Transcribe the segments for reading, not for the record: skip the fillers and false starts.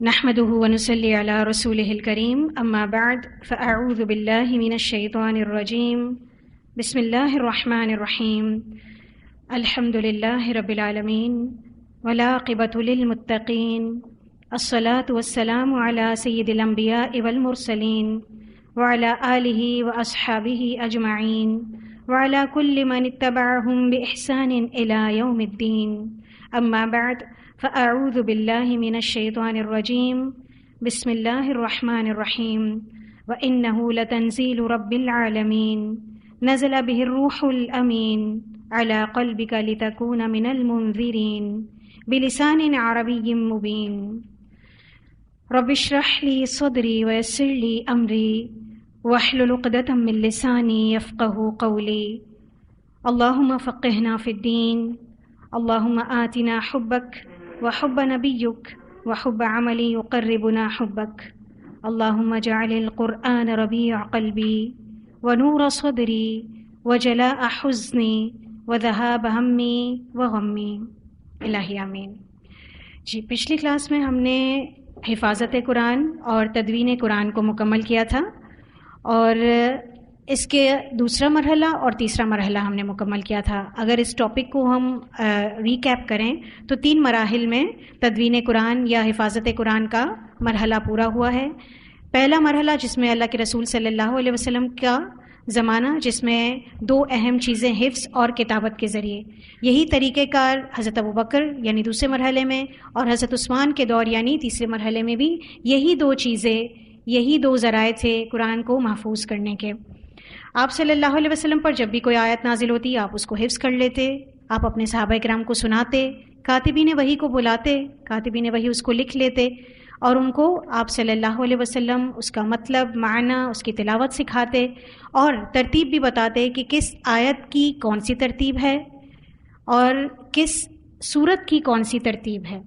نحمده ونصلي على رسوله الكريم اما بعد فاعوذ بالله من الشيطان الرجيم بسم الله الرحمن الرحيم الحمد لله رب العالمين والعاقبة للمتقين الصلاة والسلام على سيد الأنبياء والمرسلين وعلى آله وأصحابه أجمعين وعلى كل من اتبعهم بإحسان إلى يوم الدين اما بعد فاعوذ باللہ من الشیطان الرجیم بسم اللہ الرحمن الرحیم وإنہ لتنزیل رب العالمین نزل به الروح الامین علی قلبک لتکون من المنذرین بلسان عربی مبین رب اشرح لی صدری ویسر لی امری واحلل عقدۃ من لسانی یفقہوا قولی اللہم فقہنا فی الدین اللہم آتنا حبک وحب نبیک وحب عملی یقربنا حبک اللہم اجعل القرآن ربیع قلبی ونور صدری وجلاء حزنی وذہاب ہمی وغمی الہی آمین۔ جی، پچھلی کلاس میں ہم نے حفاظت قرآن اور تدوین قرآن کو مکمل کیا تھا، اور اس کے دوسرا مرحلہ اور تیسرا مرحلہ ہم نے مکمل کیا تھا۔ اگر اس ٹاپک کو ہم ریکیپ کریں تو 3 مراحل میں تدوین قرآن یا حفاظت قرآن کا مرحلہ پورا ہوا ہے۔ پہلا مرحلہ جس میں اللہ کے رسول صلی اللہ علیہ وسلم کا زمانہ، جس میں 2 اہم چیزیں حفظ اور کتابت کے ذریعے، یہی طریقہ کار حضرت ابوبکر یعنی دوسرے مرحلے میں اور حضرت عثمان کے دور یعنی تیسرے مرحلے میں بھی یہی 2 چیزیں، یہی 2 ذرائع تھے قرآن کو محفوظ کرنے کے۔ آپ صلی اللہ علیہ وسلم پر جب بھی کوئی آیت نازل ہوتی آپ اس کو حفظ کر لیتے، آپ اپنے صحابہ کرام کو سناتے، کاتبین وحی کو بلاتے، کاتبین وحی اس کو لکھ لیتے اور ان کو آپ صلی اللہ علیہ وسلم اس کا مطلب، معنی، اس کی تلاوت سکھاتے اور ترتیب بھی بتاتے کہ کس آیت کی کون سی ترتیب ہے اور کس سورت کی کون سی ترتیب ہے۔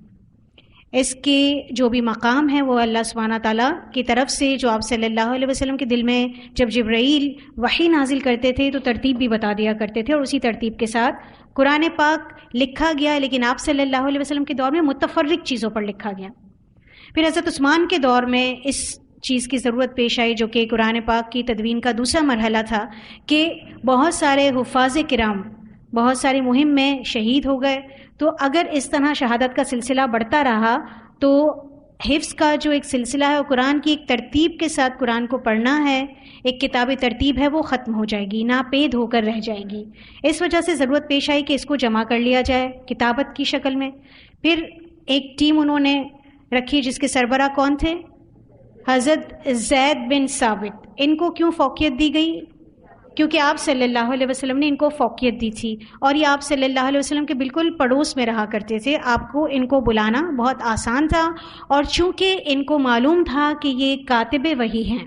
اس کے جو بھی مقام ہے وہ اللہ سبحانہ تعالیٰ کی طرف سے جو آپ صلی اللہ علیہ وسلم کے دل میں جب جبرائیل وحی نازل کرتے تھے تو ترتیب بھی بتا دیا کرتے تھے، اور اسی ترتیب کے ساتھ قرآن پاک لکھا گیا، لیکن آپ صلی اللہ علیہ وسلم کے دور میں متفرق چیزوں پر لکھا گیا۔ پھر حضرت عثمان کے دور میں اس چیز کی ضرورت پیش آئی جو کہ قرآن پاک کی تدوین کا دوسرا مرحلہ تھا کہ بہت سارے حفاظ کرام بہت ساری مہم میں شہید ہو گئے، تو اگر اس طرح شہادت کا سلسلہ بڑھتا رہا تو حفظ کا جو ایک سلسلہ ہے، قرآن کی ایک ترتیب کے ساتھ قرآن کو پڑھنا ہے، ایک کتابی ترتیب ہے، وہ ختم ہو جائے گی، ناپید ہو کر رہ جائے گی۔ اس وجہ سے ضرورت پیش آئی کہ اس کو جمع کر لیا جائے کتابت کی شکل میں۔ پھر ایک ٹیم انہوں نے رکھی جس کے سربراہ کون تھے؟ حضرت زید بن ثابت۔ ان کو کیوں فوقیت دی گئی؟ کیونکہ آپ صلی اللہ علیہ وسلم نے ان کو فوقیت دی تھی، اور یہ آپ صلی اللہ علیہ وسلم کے بالکل پڑوس میں رہا کرتے تھے۔ آپ کو ان کو بلانا بہت آسان تھا، اور چونکہ ان کو معلوم تھا کہ یہ کاتب وحی ہیں،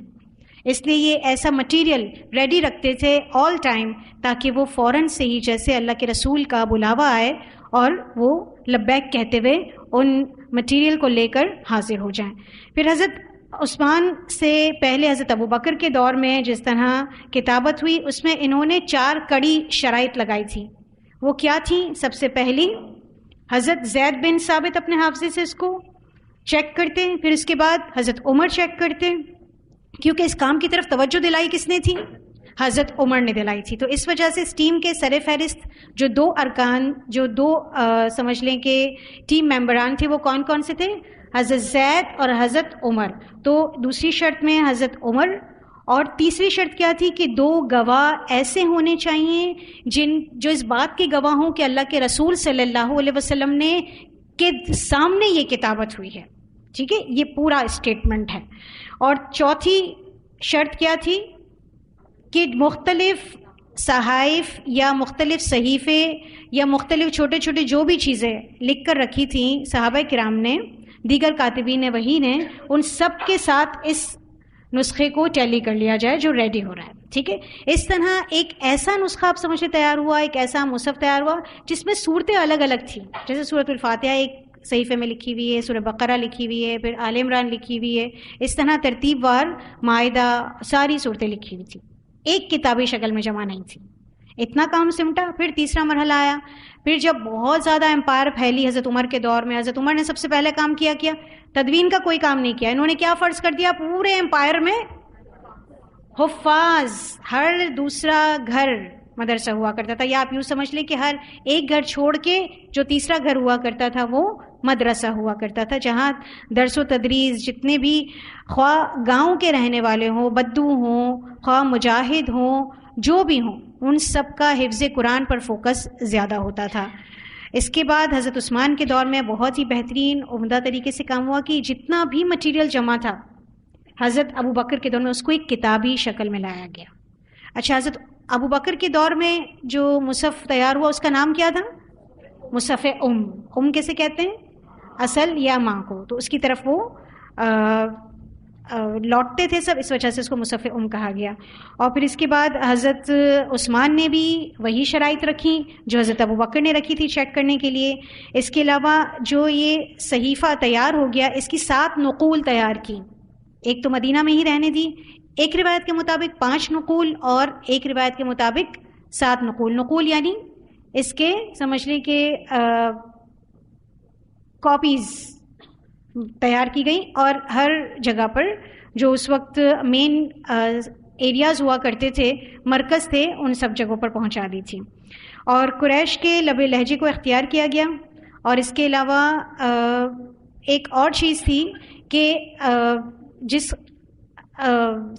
اس لیے یہ ایسا مٹیریل ریڈی رکھتے تھے آل ٹائم تاکہ وہ فوراً سے ہی جیسے اللہ کے رسول کا بلاوا آئے اور وہ لبیک کہتے ہوئے ان مٹیریل کو لے کر حاضر ہو جائیں۔ پھر حضرت عثمان سے پہلے حضرت ابوبکر کے دور میں جس طرح کتابت ہوئی، اس میں انہوں نے 4 کڑی شرائط لگائی تھی۔ وہ کیا تھی؟ سب سے پہلی، حضرت زید بن ثابت اپنے حافظے سے اس کو چیک کرتے، پھر اس کے بعد حضرت عمر چیک کرتے، کیونکہ اس کام کی طرف توجہ دلائی کس نے تھی؟ حضرت عمر نے دلائی تھی۔ تو اس وجہ سے اس ٹیم کے سر فہرست جو 2 ارکان، جو 2 سمجھ لیں کہ ٹیم ممبران تھے، وہ کون کون سے تھے؟ حضرت زید اور حضرت عمر۔ تو دوسری شرط میں حضرت عمر، اور تیسری شرط کیا تھی کہ 2 گواہ ایسے ہونے چاہیے جو اس بات کے گواہ ہوں کہ اللہ کے رسول صلی اللہ علیہ وسلم نے کے سامنے یہ کتابت ہوئی ہے۔ ٹھیک ہے، یہ پورا اسٹیٹمنٹ ہے۔ اور چوتھی شرط کیا تھی کہ مختلف صحائف یا مختلف صحیفے یا مختلف چھوٹے چھوٹے جو بھی چیزیں لکھ کر رکھی تھیں صحابہ کرام نے، دیگر کاتبین وحی نے، ان سب کے ساتھ اس نسخے کو ٹیلی کر لیا جائے جو ریڈی ہو رہا ہے۔ ٹھیک ہے، اس طرح ایک ایسا نسخہ آپ سمجھے تیار ہوا، ایک ایسا مصحف تیار ہوا جس میں صورتیں الگ الگ تھیں، جیسے سورۃ الفاتحہ ایک صحیفے میں لکھی ہوئی ہے، سورہ بقرہ لکھی ہوئی ہے، پھر آل عمران لکھی ہوئی ہے، اس طرح ترتیب وار مائدہ ساری صورتیں لکھی ہوئی تھی، ایک کتابی شکل میں جمع نہیں تھی۔ اتنا کام سمٹا. پھر تیسرا مرحلہ آیا. پھر جب بہت زیادہ امپائر پھیلی حضرت عمر کے دور میں, حضرت عمر نے سب سے پہلے کام کیا تدوین کا کوئی کام نہیں کیا. انہوں نے کیا فرض کر دیا, پورے امپائر میں حفاظ, ہر دوسرا گھر مدرسہ ہوا کرتا تھا. یا آپ یوں سمجھ لیں کہ ہر ایک گھر چھوڑ کے جو تیسرا گھر ہوا کرتا تھا وہ مدرسہ ہوا کرتا تھا, جہاں درس و تدریس جتنے بھی خواہ گاؤں کے رہنے والے ہوں, بدو ہوں, خواہ مجاہد ہوں, جو بھی ہوں, ان سب کا حفظ قرآن پر فوکس زیادہ ہوتا تھا. اس کے بعد حضرت عثمان کے دور میں بہت ہی بہترین عمدہ طریقے سے کام ہوا کہ جتنا بھی مٹیریل جمع تھا حضرت ابو بکر کے دور میں اس کو ایک کتابی شکل میں لایا گیا. اچھا, حضرت ابو بکر کے دور میں جو مصحف تیار ہوا اس کا نام کیا تھا؟ مصحف ام کیسے کہتے ہیں؟ اصل یا ماں کو. تو اس کی طرف وہ لوٹتے تھے سب, اس وجہ سے اس کو مصحف کہا گیا. اور پھر اس کے بعد حضرت عثمان نے بھی وہی شرائط رکھی جو حضرت ابو بکر نے رکھی تھی چیک کرنے کے لیے. اس کے علاوہ جو یہ صحیفہ تیار ہو گیا اس کی 7 نقول تیار کی. ایک تو مدینہ میں ہی رہنے دی, ایک روایت کے مطابق 5 نقول اور ایک روایت کے مطابق 7 نقول. نقول یعنی اس کے سمجھ لیں کہ کاپیز تیار کی گئی, اور ہر جگہ پر جو اس وقت مین ایریاز ہوا کرتے تھے, مرکز تھے, ان سب جگہوں پر پہنچا دی تھی. اور قریش کے لب لہجے کو اختیار کیا گیا. اور اس کے علاوہ ایک اور چیز تھی کہ جس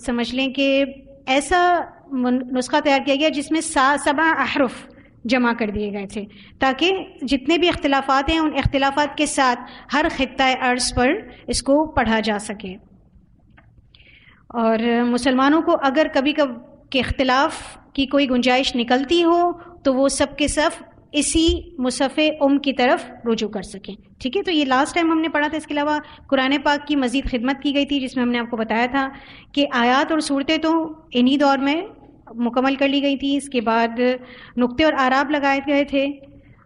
سمجھ لیں کہ ایسا نسخہ تیار کیا گیا جس میں 7 احرف جمع کر دیے گئے تھے, تاکہ جتنے بھی اختلافات ہیں ان اختلافات کے ساتھ ہر خطہ ارض پر اس کو پڑھا جا سکے. اور مسلمانوں کو اگر کبھی کے اختلاف کی کوئی گنجائش نکلتی ہو تو وہ سب کے سب اسی مصحف کی طرف رجوع کر سکیں. ٹھیک ہے, تو یہ لاسٹ ٹائم ہم نے پڑھا تھا. اس کے علاوہ قرآن پاک کی مزید خدمت کی گئی تھی جس میں ہم نے آپ کو بتایا تھا کہ آیات اور صورتیں تو انہی دور میں مکمل کر لی گئی تھی. اس کے بعد نقطے اور اعراب لگائے گئے تھے,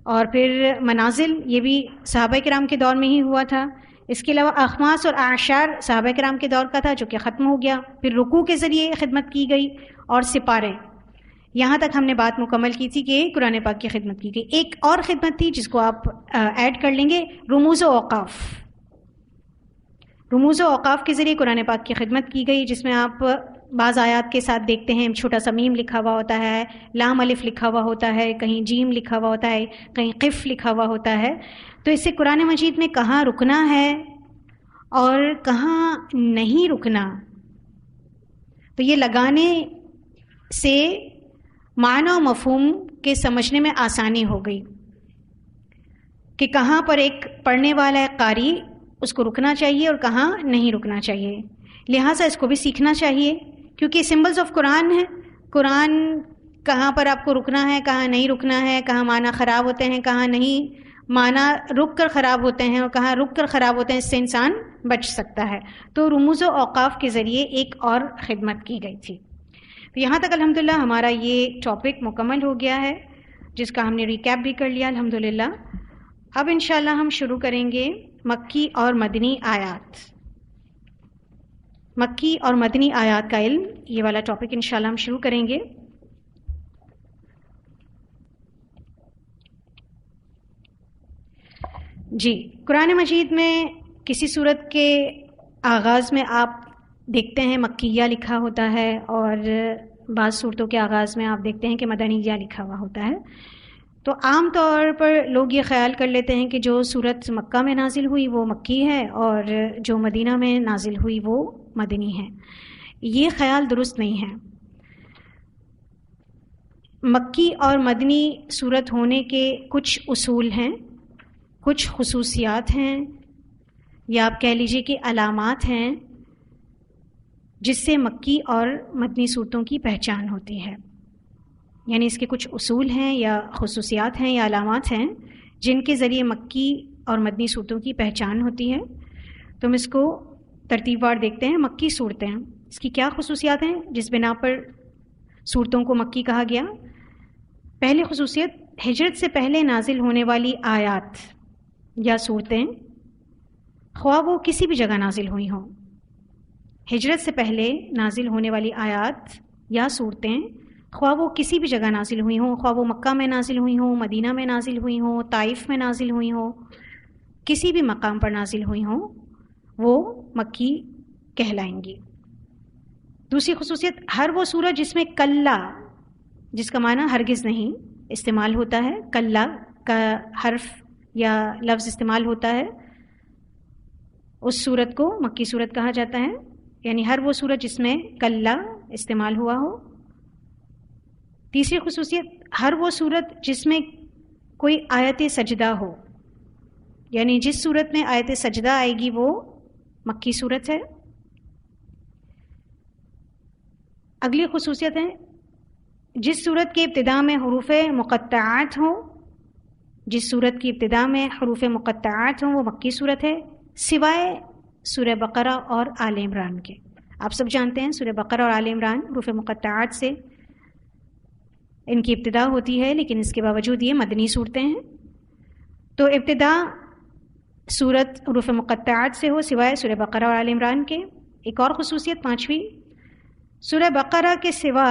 اور پھر منازل یہ بھی صحابہ کرام کے دور میں ہی ہوا تھا. اس کے علاوہ اخماس اور اعشار صحابہ کرام کے دور کا تھا جو کہ ختم ہو گیا. پھر رکوع کے ذریعے خدمت کی گئی, اور سپارے. یہاں تک ہم نے بات مکمل کی تھی کہ قرآن پاک کی خدمت کی گئی. ایک اور خدمت تھی جس کو آپ ایڈ کر لیں گے, رموز و اوقاف. رموز و اوقاف کے ذریعے قرآن پاک کی خدمت کی گئی, جس میں آپ بعض آیات کے ساتھ دیکھتے ہیں چھوٹا سا میم لکھا ہوا ہوتا ہے, لام الف لکھا ہوا ہوتا ہے, کہیں جیم لکھا ہوا ہوتا ہے, کہیں قف لکھا ہوا ہوتا ہے. تو اس سے قرآن مجید میں کہاں رکنا ہے اور کہاں نہیں رکنا, تو یہ لگانے سے معنی و مفہوم کے سمجھنے میں آسانی ہو گئی کہ کہاں پر ایک پڑھنے والا قاری اس کو رکنا چاہیے اور کہاں نہیں رکنا چاہیے. لہٰذا اس کو بھی سیکھنا چاہیے, کیونکہ سمبلز آف قرآن ہے. قرآن کہاں پر آپ کو رکنا ہے, کہاں نہیں رکنا ہے, کہاں معنی خراب ہوتے ہیں, کہاں نہیں معنی رک کر خراب ہوتے ہیں, اور کہاں رک کر خراب ہوتے ہیں, اس سے انسان بچ سکتا ہے. تو رموز و اوقاف کے ذریعے ایک اور خدمت کی گئی تھی. تو یہاں تک الحمدللہ ہمارا یہ ٹاپک مکمل ہو گیا ہے, جس کا ہم نے ریکیپ بھی کر لیا الحمدللہ. اب انشاءاللہ ہم شروع کریں گے مکی اور مدنی آیات. مکی اور مدنی آیات کا علم, یہ والا ٹاپک انشاءاللہ ہم شروع کریں گے. جی, قرآن مجید میں کسی صورت کے آغاز میں آپ دیکھتے ہیں مکیہ لکھا ہوتا ہے, اور بعض صورتوں کے آغاز میں آپ دیکھتے ہیں کہ مدنیہ لکھا ہوا ہوتا ہے. تو عام طور پر لوگ یہ خیال کر لیتے ہیں کہ جو صورت مکہ میں نازل ہوئی وہ مکی ہے, اور جو مدینہ میں نازل ہوئی وہ مدنی ہے. یہ خیال درست نہیں ہے. مکی اور مدنی صورت ہونے کے کچھ اصول ہیں, کچھ خصوصیات ہیں, یا آپ کہہ لیجئے کہ علامات ہیں جس سے مکی اور مدنی صورتوں کی پہچان ہوتی ہے. یعنی اس کے کچھ اصول ہیں یا خصوصیات ہیں یا علامات ہیں جن کے ذریعے مکی اور مدنی صورتوں کی پہچان ہوتی ہے. تو ہم اس کو ترتیب وار دیکھتے ہیں. مکی صورتیں, اس کی کیا خصوصیات ہیں جس بنا پر صورتوں کو مکی کہا گیا؟ پہلی خصوصیت, ہجرت سے پہلے نازل ہونے والی آیات یا صورتیں, خواہ وہ کسی بھی جگہ نازل ہوئی ہوں, ہجرت سے پہلے نازل ہونے والی آیات یا صورتیں خواہ وہ کسی بھی جگہ نازل ہوئی ہوں، خواہ وہ مکہ میں نازل ہوئی ہوں، مدینہ میں نازل ہوئی ہوں، طائف میں نازل ہوئی ہوں، کسی بھی مقام پر نازل ہوئی ہوں، وہ مکی کہلائیں گی۔ دوسری خصوصیت، ہر وہ سورت جس میں کلا، جس کا معنی ہرگز نہیں استعمال ہوتا ہے، کلا کا حرف یا لفظ استعمال ہوتا ہے، اس سورت کو مکی سورت کہا جاتا ہے، یعنی ہر وہ سورت جس میں کلا استعمال ہوا ہو۔ تیسری خصوصیت، ہر وہ سورت جس میں کوئی آیت سجدہ ہو، یعنی جس سورت میں آیت سجدہ آئے گی وہ مکی سورت ہے۔ اگلی خصوصیت ہے، جس سورت کی ابتدا میں حروف مقطعات ہوں، جس سورت کی ابتدا میں حروف مقطعات ہوں وہ مکی سورت ہے، سوائے سورہ بقرہ اور آل عمران کے۔ آپ سب جانتے ہیں سورہ بقرہ اور آل عمران حروف مقطعات سے ان کی ابتدا ہوتی ہے، لیکن اس کے باوجود یہ مدنی صورتیں ہیں۔ تو ابتدا سورت حروف مقطعات سے ہو سوائے سورہ بقرہ اور آل عمران کے۔ ایک اور خصوصیت، پانچویں، سورہ بقرہ کے سوا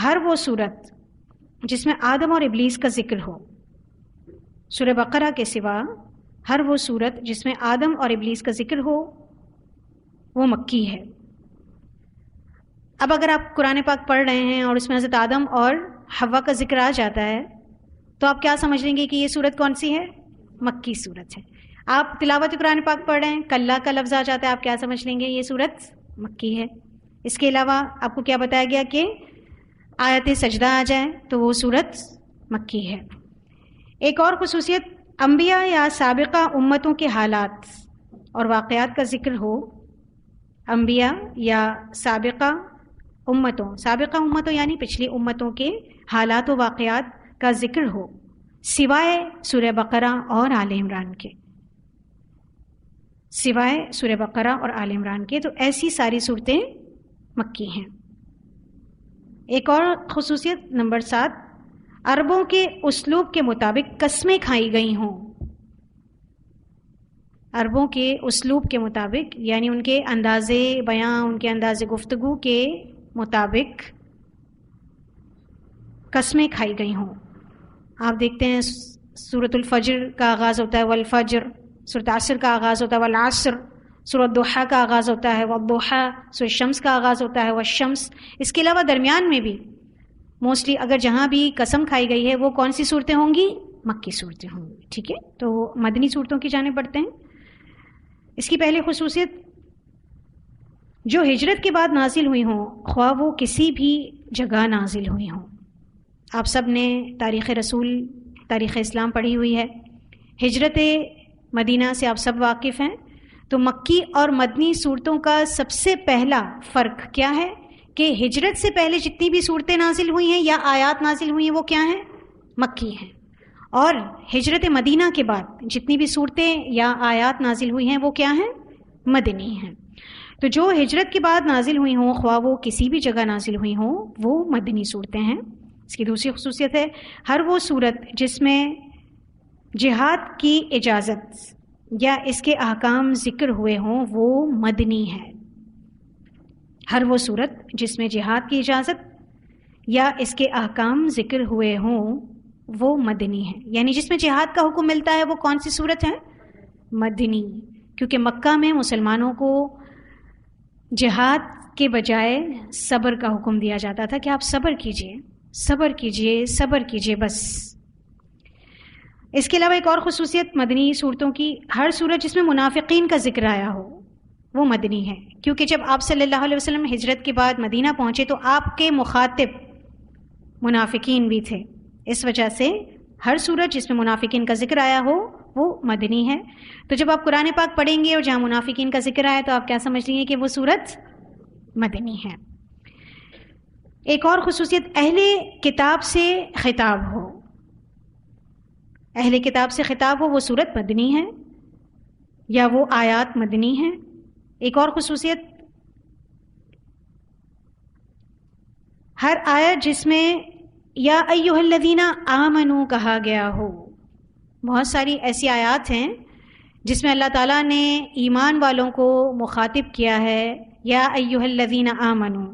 ہر وہ سورت جس میں آدم اور ابلیس کا ذکر ہو، سورہ بقرہ کے سوا ہر وہ سورت جس میں آدم اور ابلیس کا ذکر ہو وہ مکی ہے۔ اب اگر آپ قرآن پاک پڑھ رہے ہیں اور اس میں حضرت آدم اور حوا کا ذکر آ جاتا ہے تو آپ کیا سمجھ لیں گے کہ یہ سورت کون سی ہے؟ مکی سورت ہے۔ آپ تلاوت قرآن پاک پڑھ رہے ہیں، کلا کا لفظ آ جاتا ہے، آپ کیا سمجھ لیں گے؟ یہ سورت مکی ہے۔ اس کے علاوہ آپ کو کیا بتایا گیا کہ آیت سجدہ آ جائے تو وہ سورت مکی ہے۔ ایک اور خصوصیت، انبیاء یا سابقہ امتوں کے حالات اور واقعات کا ذکر ہو، انبیاء یا سابقہ امتوں یعنی پچھلی امتوں کے حالات و واقعات کا ذکر ہو، سوائے سورہ بقرہ اور آل عمران کے، سوائے سورہ بقرہ اور آل عمران کے، تو ایسی ساری صورتیں مکی ہیں۔ ایک اور خصوصیت نمبر 7، عربوں کے اسلوب کے مطابق قسمیں کھائی گئی ہوں، عربوں کے اسلوب کے مطابق یعنی ان کے انداز بیاں، ان کے انداز گفتگو کے مطابق قسمیں کھائی گئی ہوں۔ آپ دیکھتے ہیں سورۃ الفجر کا آغاز ہوتا ہے والفجر، سورۃ عصر کا آغاز ہوتا ہے والعصر، سورۃ ضحیٰ کا آغاز ہوتا ہے والضحیٰ، سورۃ شمس کا آغاز ہوتا ہے والشمس۔ اس کے علاوہ درمیان میں بھی موسٹلی اگر جہاں بھی قسم کھائی گئی ہے وہ کون سی صورتیں ہوں گی؟ مکی صورتیں ہوں گی، ٹھیک ہے؟ تو وہ مدنی صورتوں کی جانب بڑھتے ہیں۔ اس کی پہلی خصوصیت، جو ہجرت کے بعد نازل ہوئی ہوں، خواہ وہ کسی بھی جگہ نازل ہوئی ہوں۔ آپ سب نے تاریخ رسول، تاریخ اسلام پڑھی ہوئی ہے، ہجرت مدینہ سے آپ سب واقف ہیں۔ تو مکی اور مدنی صورتوں کا سب سے پہلا فرق کیا ہے کہ ہجرت سے پہلے جتنی بھی صورتیں نازل ہوئی ہیں یا آیات نازل ہوئی ہیں وہ کیا ہیں؟ مکی ہیں، اور ہجرت مدینہ کے بعد جتنی بھی صورتیں یا آیات نازل ہوئی ہیں وہ کیا ہیں؟ مدنی ہیں۔ تو جو ہجرت کے بعد نازل ہوئی ہوں، خواہ وہ کسی بھی جگہ نازل ہوئی ہوں، وہ مدنی صورتیں ہیں۔ اس کی دوسری خصوصیت ہے، ہر وہ صورت جس میں جہاد کی اجازت یا اس کے احکام ذکر ہوئے ہوں وہ مدنی ہے۔ ہر وہ صورت جس میں جہاد کی اجازت یا اس کے احکام ذکر ہوئے ہوں وہ مدنی ہے، یعنی جس میں جہاد کا حکم ملتا ہے وہ کون سی صورت ہے؟ مدنی، کیونکہ مکہ میں مسلمانوں کو جہاد کے بجائے صبر کا حکم دیا جاتا تھا کہ آپ صبر کیجئے، صبر کیجئے، صبر کیجئے بس۔ اس کے علاوہ ایک اور خصوصیت مدنی صورتوں کی، ہر صورت جس میں منافقین کا ذکر آیا ہو وہ مدنی ہے، کیونکہ جب آپ صلی اللہ علیہ وسلم ہجرت کے بعد مدینہ پہنچے تو آپ کے مخاطب منافقین بھی تھے، اس وجہ سے ہر صورت جس میں منافقین کا ذکر آیا ہو وہ مدنی ہے۔ تو جب آپ قرآن پاک پڑھیں گے اور جہاں منافقین کا ذکر آیا تو آپ کیا سمجھ لیں گے کہ وہ صورت مدنی ہے۔ ایک اور خصوصیت، اہل کتاب سے خطاب ہو، اہل کتاب سے خطاب ہو وہ صورت مدنی ہے یا وہ آیات مدنی ہیں۔ ایک اور خصوصیت، ہر آیت جس میں یا ایھا الذین آمنوا کہا گیا ہو، بہت ساری ایسی آیات ہیں جس میں اللہ تعالیٰ نے ایمان والوں کو مخاطب کیا ہے، یا ایھا الذین آمنوا،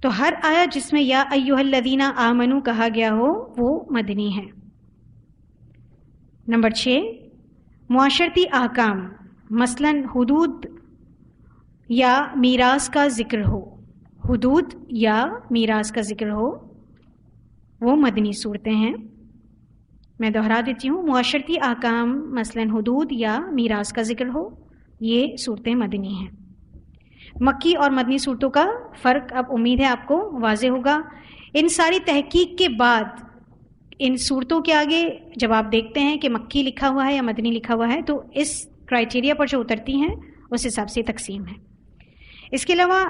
تو ہر آیت جس میں یا ایھا الذین آمنو کہا گیا ہو وہ مدنی ہے۔ نمبر 6، معاشرتی احکام مثلا حدود یا میراث کا ذکر ہو، حدود یا میراث کا ذکر ہو، وہ مدنی صورتیں ہیں۔ میں دہرا دیتی ہوں، معاشرتی احکام مثلا حدود یا میراث کا ذکر ہو، یہ صورتیں مدنی ہیں۔ مکی اور مدنی صورتوں کا فرق اب امید ہے آپ کو واضح ہوگا۔ ان ساری تحقیق کے بعد ان صورتوں کے آگے جب آپ دیکھتے ہیں کہ مکی لکھا ہوا ہے یا مدنی لکھا ہوا ہے تو اس کرائٹیریا پر جو اترتی ہیں اس حساب سے تقسیم ہے۔ اس کے علاوہ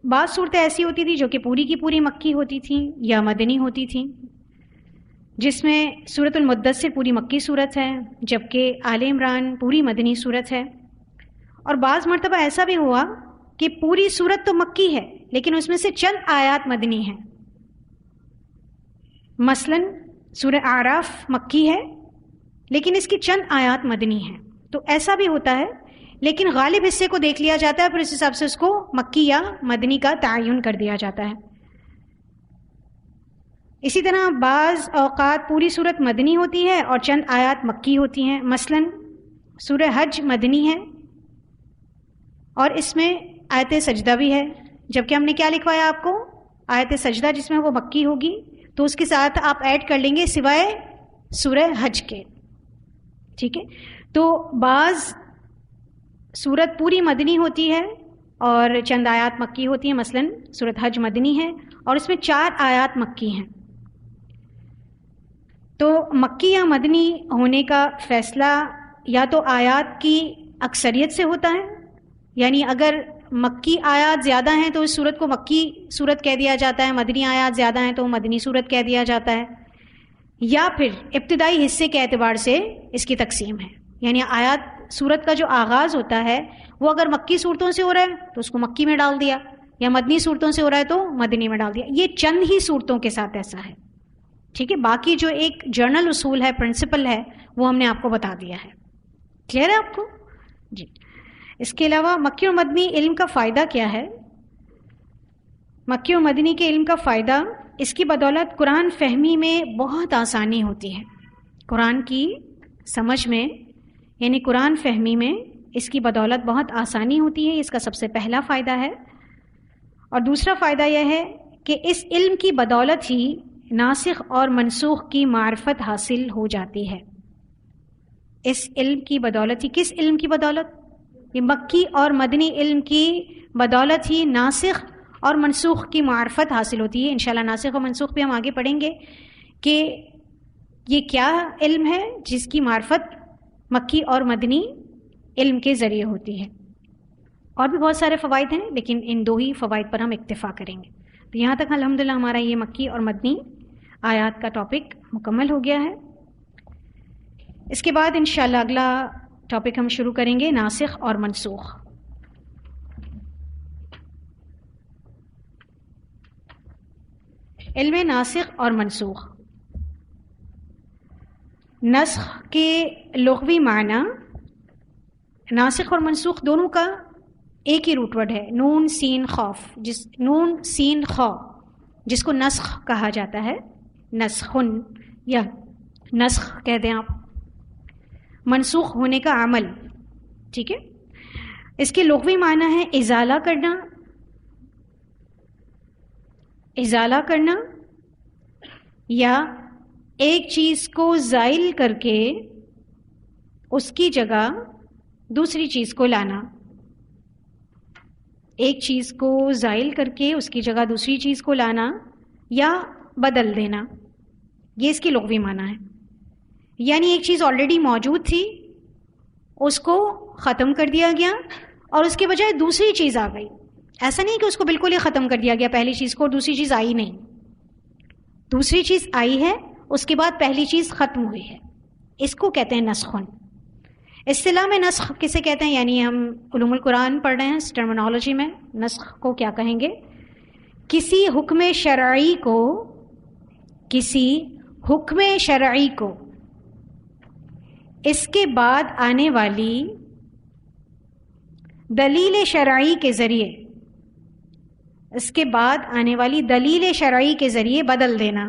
بعض صورتیں ایسی ہوتی تھیں جو کہ پوری کی پوری مکی ہوتی تھیں یا مدنی ہوتی تھیں، جس میں سورۃ المدثر پوری مکی صورت ہے جبکہ آل عمران پوری مدنی صورت ہے۔ اور بعض مرتبہ ایسا بھی ہوا کہ پوری صورت تو مکی ہے لیکن اس میں سے چند آیات مدنی ہیں، مثلا سورہ اعراف مکی ہے لیکن اس کی چند آیات مدنی ہیں، تو ایسا بھی ہوتا ہے، لیکن غالب حصے کو دیکھ لیا جاتا ہے پھر اس حساب سے اس کو مکی یا مدنی کا تعین کر دیا جاتا ہے۔ اسی طرح بعض اوقات پوری صورت مدنی ہوتی ہے اور چند آیات مکی ہوتی ہیں، مثلا سورہ حج مدنی ہے اور اس میں آیت سجدہ بھی ہے، جبکہ ہم نے کیا لکھوایا آپ کو، آیت سجدہ جس میں وہ مکی ہوگی تو اس کے ساتھ آپ ایڈ کر لیں گے سوائے سورہ حج کے، ٹھیک ہے۔ تو بعض سورت پوری مدنی ہوتی ہے اور چند آیات مکی ہوتی ہیں، مثلا سورۃ حج مدنی ہے اور اس میں 4 آیات مکی ہیں۔ تو مکی یا مدنی ہونے کا فیصلہ یا تو آیات کی اکثریت سے ہوتا ہے، یعنی اگر مکی آیات زیادہ ہیں تو اس صورت کو مکی صورت کہہ دیا جاتا ہے، مدنی آیات زیادہ ہیں تو مدنی صورت کہہ دیا جاتا ہے، یا پھر ابتدائی حصے کے اعتبار سے اس کی تقسیم ہے، یعنی آیات صورت کا جو آغاز ہوتا ہے وہ اگر مکی صورتوں سے ہو رہا ہے تو اس کو مکی میں ڈال دیا، یا مدنی صورتوں سے ہو رہا ہے تو مدنی میں ڈال دیا۔ یہ چند ہی صورتوں کے ساتھ ایسا ہے، ٹھیک ہے، باقی جو ایک جرنل اصول ہے، پرنسپل ہے، وہ ہم نے آپ کو بتا دیا ہے۔ کلیئر ہے آپ کو؟ جی۔ اس کے علاوہ مکی اور مدنی علم کا فائدہ کیا ہے؟ مکی اور مدنی کے علم کا فائدہ، اس کی بدولت قرآن فہمی میں بہت آسانی ہوتی ہے، قرآن کی سمجھ میں، یعنی قرآن فہمی میں اس کی بدولت بہت آسانی ہوتی ہے، اس کا سب سے پہلا فائدہ ہے۔ اور دوسرا فائدہ یہ ہے کہ اس علم کی بدولت ہی ناسخ اور منسوخ کی معرفت حاصل ہو جاتی ہے۔ اس علم کی بدولت ہی، کس علم کی بدولت؟ یہ مکی اور مدنی علم کی بدولت ہی ناسخ اور منسوخ کی معرفت حاصل ہوتی ہے۔ انشاءاللہ ناسخ اور منسوخ بھی ہم آگے پڑھیں گے کہ یہ کیا علم ہے جس کی معرفت مکی اور مدنی علم کے ذریعے ہوتی ہے۔ اور بھی بہت سارے فوائد ہیں لیکن ان 2 ہی فوائد پر ہم اکتفا کریں گے۔ تو یہاں تک الحمدللہ ہمارا یہ مکی اور مدنی آیات کا ٹاپک مکمل ہو گیا ہے۔ اس کے بعد انشاءاللہ اگلا ٹاپک ہم شروع کریں گے، ناسخ اور منسوخ۔ علم ناسخ اور منسوخ۔ نسخ کے لغوی معنی، ناسخ اور منسوخ دونوں کا ایک ہی روٹ ورڈ ہے، نون سین خوف، نون سین خو، جس کو نسخ کہا جاتا ہے، نسخن یا نسخ کہہ دیں آپ، منسوخ ہونے کا عمل، ٹھیک ہے۔ اس کے لغوی معنی ہے ازالہ کرنا، ازالہ کرنا، یا ایک چیز کو زائل کر کے اس کی جگہ دوسری چیز کو لانا، ایک چیز کو زائل کر کے اس کی جگہ دوسری چیز کو لانا یا بدل دینا، یہ اس کی لغوی معنی ہے۔ یعنی ایک چیز آلریڈی موجود تھی، اس کو ختم کر دیا گیا اور اس کے بجائے دوسری چیز آ گئی۔ ایسا نہیں کہ اس کو بالکل ہی ختم کر دیا گیا پہلی چیز کو اور دوسری چیز آئی نہیں، دوسری چیز آئی ہے، اس کے بعد پہلی چیز ختم ہوئی ہے، اس کو کہتے ہیں نسخن۔ اصطلاح میں نسخ کسے کہتے ہیں؟ یعنی ہم علوم القرآن پڑھ رہے ہیں، اس ٹرمنالوجی میں نسخ کو کیا کہیں گے؟ کسی حکم شرعی کو، کسی حکم شرعی کو اس کے بعد آنے والی دلیل شرعی کے ذریعے اس کے بعد آنے والی دلیل شرعی کے ذریعے بدل دینا.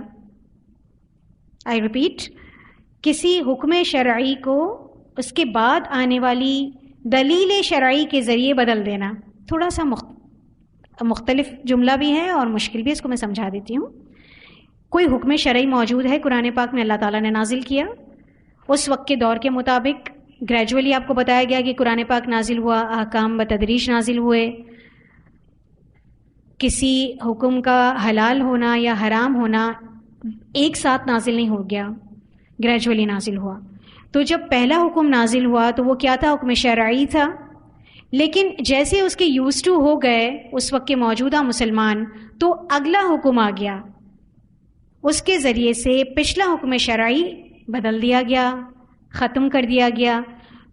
آئی ریپیٹ, کسی حکم شرعی کو اس کے بعد آنے والی دلیل شرعی کے ذریعے بدل دینا. تھوڑا سا مختلف جملہ بھی ہے اور مشکل بھی, اس کو میں سمجھا دیتی ہوں. کوئی حکم شرعی موجود ہے قرآن پاک میں, اللہ تعالیٰ نے نازل کیا, اس وقت کے دور کے مطابق گریجولی آپ کو بتایا گیا کہ قرآن پاک نازل ہوا, احکام بتدریج نازل ہوئے. کسی حکم کا حلال ہونا یا حرام ہونا ایک ساتھ نازل نہیں ہو گیا, گریجولی نازل ہوا. تو جب پہلا حکم نازل ہوا تو وہ کیا تھا؟ حکم شرعی تھا. لیکن جیسے اس کے یوز ٹو ہو گئے اس وقت کے موجودہ مسلمان, تو اگلا حکم آ گیا, اس کے ذریعے سے پچھلا حکم شرعی بدل دیا گیا, ختم کر دیا گیا.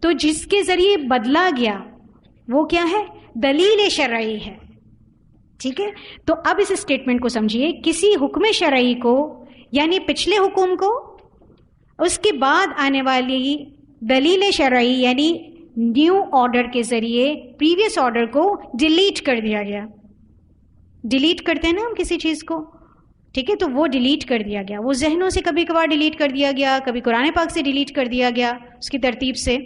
تو جس کے ذریعے بدلا گیا وہ کیا ہے؟ دلیل شرعی ہے. ٹھیک ہے, تو اب اس اسٹیٹمنٹ کو سمجھیے. کسی حکم شرعی کو یعنی پچھلے حکم کو اس کے بعد آنے والی دلیل شرعی یعنی نیو آرڈر کے ذریعے پریویس آرڈر کو ڈیلیٹ کر دیا گیا. ڈیلیٹ کرتے ہیں نا ہم کسی چیز کو, ٹھیک ہے, تو وہ ڈیلیٹ کر دیا گیا. وہ ذہنوں سے کبھی کبھار ڈیلیٹ کر دیا گیا, کبھی قرآن پاک سے ڈیلیٹ کر دیا گیا اس کی ترتیب سے.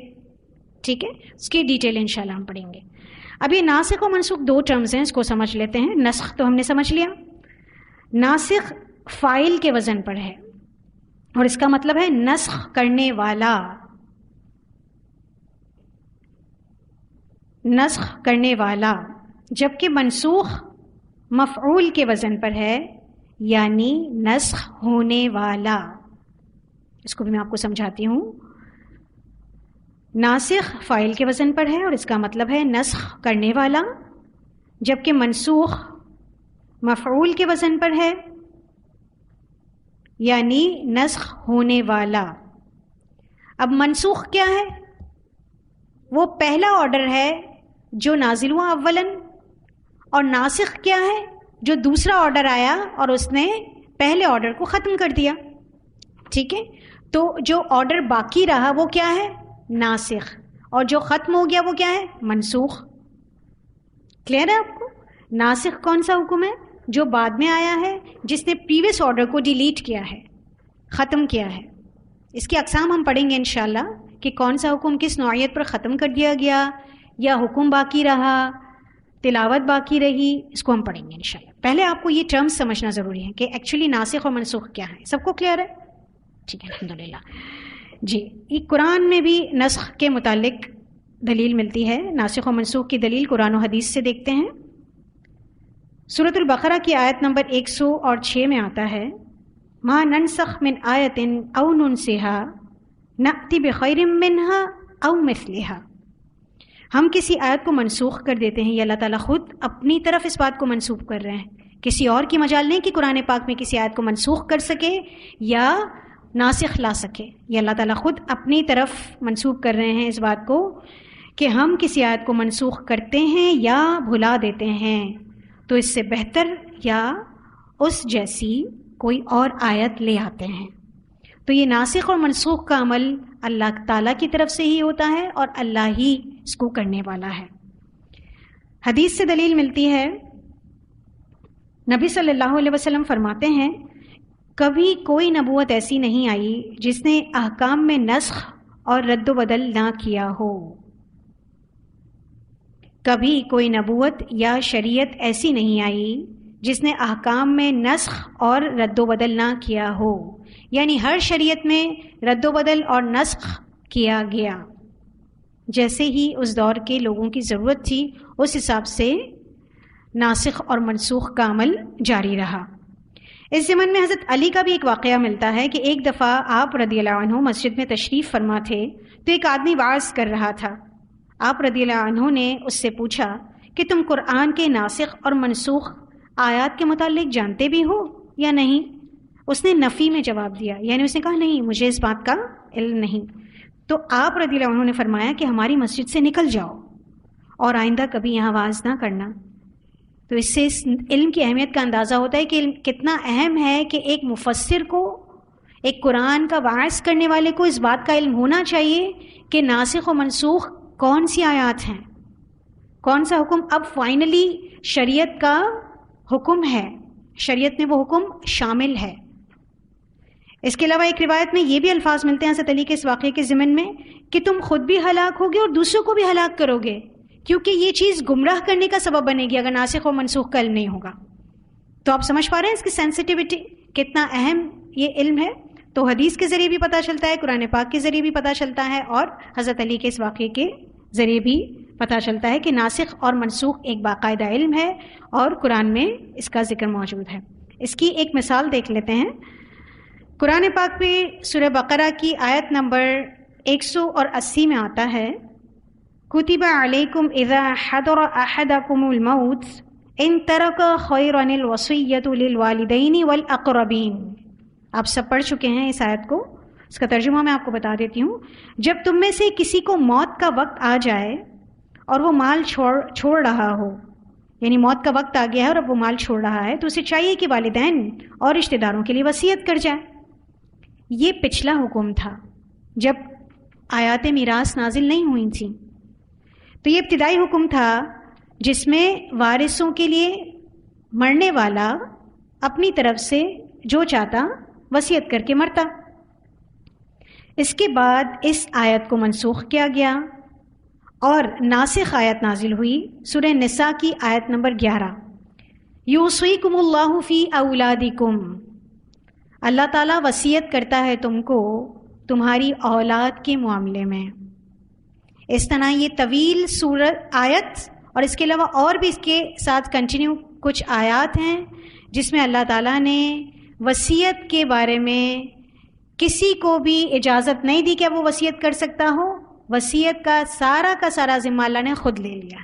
ٹھیک ہے, اس کی ڈیٹیل انشاءاللہ ہم پڑھیں گے. اب یہ ناسخ و منسوخ دو ٹرمز ہیں, اس کو سمجھ لیتے ہیں. نسخ تو ہم نے سمجھ لیا, ناسخ فاعل کے وزن پر ہے اور اس کا مطلب ہے نسخ کرنے والا. نسخ کرنے والا. جبکہ منسوخ مفعول کے وزن پر ہے یعنی نسخ ہونے والا. اس کو بھی میں آپ کو سمجھاتی ہوں. ناسخ فاعل کے وزن پر ہے اور اس کا مطلب ہے نسخ کرنے والا, جبکہ منسوخ مفعول کے وزن پر ہے یعنی نسخ ہونے والا. اب منسوخ کیا ہے؟ وہ پہلا آرڈر ہے جو نازل ہوا اولن, اور ناسخ کیا ہے؟ جو دوسرا آرڈر آیا اور اس نے پہلے آرڈر کو ختم کر دیا. ٹھیک ہے, تو جو آرڈر باقی رہا وہ کیا ہے؟ ناسخ, اور جو ختم ہو گیا وہ کیا ہے؟ منسوخ. کلیئر ہے آپ کو؟ ناسخ کون سا حکم ہے؟ جو بعد میں آیا ہے, جس نے پریویس آرڈر کو ڈیلیٹ کیا ہے, ختم کیا ہے. اس کی اقسام ہم پڑھیں گے انشاءاللہ کہ کون سا حکم کس نوعیت پر ختم کر دیا گیا, یا حکم باقی رہا, تلاوت باقی رہی, اس کو ہم پڑھیں گے انشاءاللہ. پہلے آپ کو یہ ٹرمز سمجھنا ضروری ہے کہ ایکچولی ناسخ اور منسوخ کیا ہے. سب کو کلیئر ہے؟ ٹھیک ہے, الحمدللہ. جی, یہ قرآن میں بھی نسخ کے متعلق دلیل ملتی ہے. ناسخ و منسوخ کی دلیل قرآن و حدیث سے دیکھتے ہیں. سورۃ البقرہ کی آیت نمبر 106 میں آتا ہے, ما ننسخ من آیت او ننسها نأتی بخیر منہا او مثلہا. ہم کسی آیت کو منسوخ کر دیتے ہیں, یہ اللہ تعالیٰ خود اپنی طرف اس بات کو منسوخ کر رہے ہیں. کسی اور کی مجال نہیں کہ قرآن پاک میں کسی آیت کو منسوخ کر سکے یا ناسخ لا سکے. یہ اللہ تعالیٰ خود اپنی طرف منسوخ کر رہے ہیں اس بات کو کہ ہم کسی آیت کو منسوخ کرتے ہیں یا بھلا دیتے ہیں تو اس سے بہتر یا اس جیسی کوئی اور آیت لے آتے ہیں. تو یہ ناسخ اور منسوخ کا عمل اللہ تعالیٰ کی طرف سے ہی ہوتا ہے اور اللہ ہی اس کو کرنے والا ہے. حدیث سے دلیل ملتی ہے. نبی صلی اللہ علیہ وسلم فرماتے ہیں, کبھی کوئی نبوت ایسی نہیں آئی جس نے احکام میں نسخ اور رد و بدل نہ کیا ہو. کبھی کوئی نبوت یا شریعت ایسی نہیں آئی جس نے احکام میں نسخ اور رد و بدل نہ کیا ہو. یعنی ہر شریعت میں رد و بدل اور نسخ کیا گیا. جیسے ہی اس دور کے لوگوں کی ضرورت تھی اس حساب سے ناسخ اور منسوخ کا عمل جاری رہا. اس زمن میں حضرت علی کا بھی ایک واقعہ ملتا ہے کہ ایک دفعہ آپ رضی اللہ عنہ مسجد میں تشریف فرما تھے تو ایک آدمی وعظ کر رہا تھا. آپ رضی اللہ عنہ نے اس سے پوچھا کہ تم قرآن کے ناسخ اور منسوخ آیات کے متعلق جانتے بھی ہو یا نہیں؟ اس نے نفی میں جواب دیا, یعنی اس نے کہا نہیں, مجھے اس بات کا علم نہیں. تو آپ رضی اللہ عنہ نے فرمایا کہ ہماری مسجد سے نکل جاؤ اور آئندہ کبھی یہاں واعظ نہ کرنا. تو اس سے اس علم کی اہمیت کا اندازہ ہوتا ہے کہ علم کتنا اہم ہے کہ ایک مفسر کو, ایک قرآن کا واعظ کرنے والے کو اس بات کا علم ہونا چاہیے کہ ناسخ و منسوخ کون سی آیات ہیں, کون سا حکم اب فائنلی شریعت کا حکم ہے، شریعت میں وہ حکم شامل ہے۔ اس کے علاوہ ایک روایت میں یہ بھی الفاظ ملتے ہیں حضرت علی کے اس واقعے کے ضمن میں کہ تم خود بھی ہلاک ہوگے اور دوسروں کو بھی ہلاک کرو گے، کیونکہ یہ چیز گمراہ کرنے کا سبب بنے گی اگر ناسخ و منسوخ کا علم نہیں ہوگا۔ تو آپ سمجھ پا رہے ہیں اس کی سینسٹیوٹی کتنا اہم یہ علم ہے۔ تو حدیث کے ذریعے بھی پتہ چلتا ہے، قرآن پاک کے ذریعے بھی پتہ چلتا ہے، اور حضرت علی کے اس واقعے کے ذریعے بھی پتہ چلتا ہے کہ ناسخ اور منسوخ ایک باقاعدہ علم ہے اور قرآن میں اس کا ذکر موجود ہے۔ اس کی ایک مثال دیکھ لیتے ہیں۔ قرآن پاک میں سورہ بقرہ کی آیت نمبر 180 میں آتا ہے کتب علیکم اذا حضر احدکم الموت ان ترک خیرا الوصیۃ للوالدین والاقربین۔ آپ سب پڑھ چکے ہیں اس آیت کو، اس کا ترجمہ میں آپ کو بتا دیتی ہوں۔ جب تم میں سے کسی کو موت کا وقت آ جائے اور وہ مال چھوڑ رہا ہو، یعنی موت کا وقت آ گیا ہے اور اب وہ مال چھوڑ رہا ہے، تو اسے چاہیے کہ والدین اور رشتہ داروں کے لیے وصیت کر جائے۔ یہ پچھلا حکم تھا جب آیات میراث نازل نہیں ہوئی تھیں، تو یہ ابتدائی حکم تھا جس میں وارثوں کے لیے مرنے والا اپنی طرف سے جو چاہتا وصیت کر کے مرتا۔ اس کے بعد اس آیت کو منسوخ کیا گیا اور ناسخ آیت نازل ہوئی سورہ نساء کی آیت نمبر 11، یوصیکم اللہ فی اولادکم۔ اللہ تعالیٰ وصیت کرتا ہے تم کو تمہاری اولاد کے معاملے میں۔ اس طرح یہ طویل سورت آیت اور اس کے علاوہ اور بھی اس کے ساتھ کنٹینیو کچھ آیات ہیں جس میں اللہ تعالیٰ نے وصیت کے بارے میں کسی کو بھی اجازت نہیں دی کہ وہ وصیت کر سکتا ہو، وصیت کا سارا ذمہ اللہ نے خود لے لیا۔